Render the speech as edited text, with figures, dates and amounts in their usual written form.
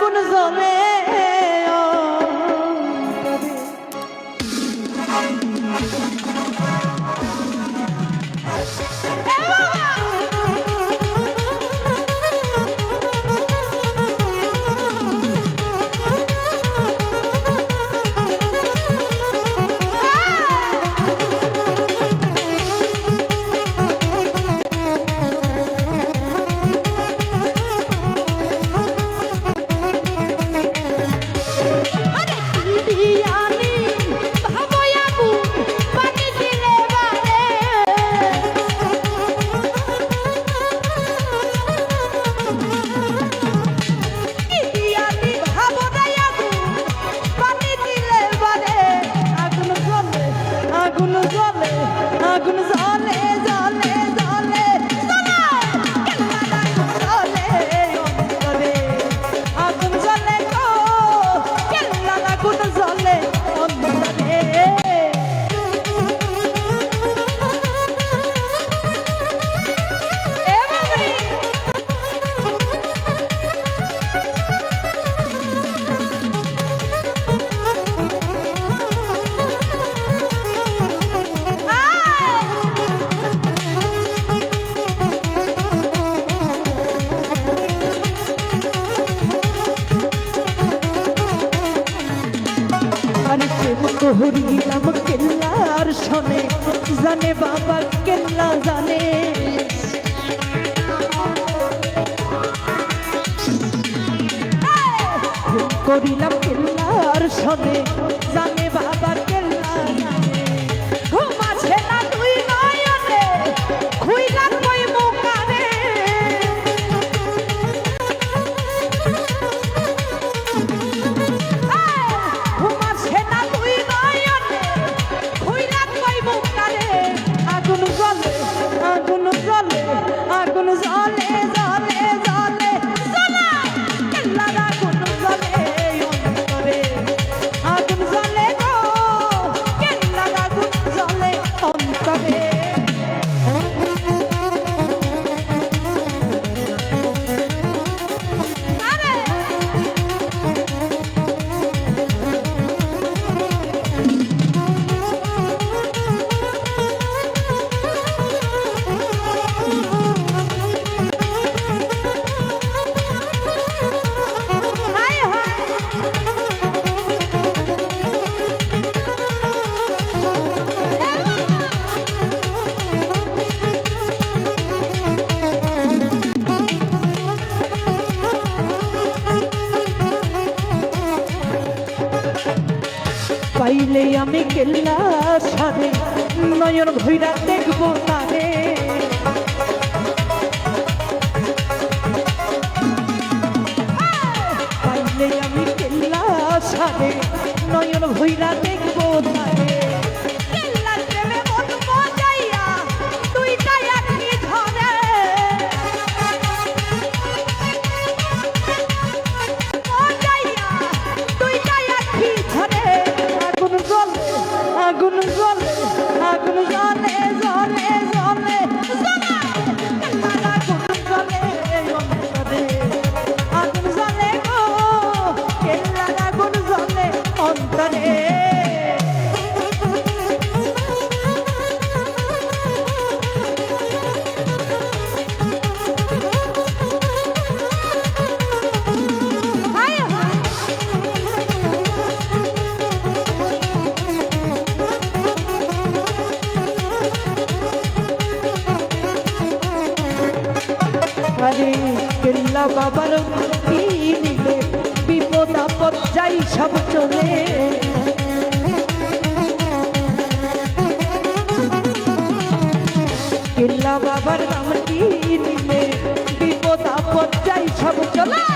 আগুন জ্বলে হরিলাম কেল্লার শোনে জানে বাবা কেল্লা জানে করিলাম কেল্লার শোনে জানে বাবা কেল্লা জানে ঘুমাছে না তুই নয়নে খুইলা কই মুখারে ঘুমাছে না তুই নয়নে খুইলা কই মুখারে আগুন জ্বলে আগুন জ্বলে আগুন জ্বলে জ্বলে জ্বলে জ্বলে কেল্লার আগুন জ্বলে অন্তরে আগুন জ্বলে গো কেল্লার আগুন জ্বলে অন্তরে পাইলে আমি কেল্লা সারে নয়ন ভৈরা দেখবো তারে পাইলে আমি কেল্লা সারে নয়ন ভৈরা দেখবো তারে আগুন জ্বলে আগুন জ্বলে জ্বলে জ্বলে আগুন জ্বলে অন্তরে আগুন জ্বলে গো কেল্লার আগুন জ্বলে অন্তরে আরে কেল্লা বাবার কি নিলে বিপদ আপদ যাই সব চলে কেল্লা বাবার নাম কি নিলে বিপদ আপদ যাই সব চলে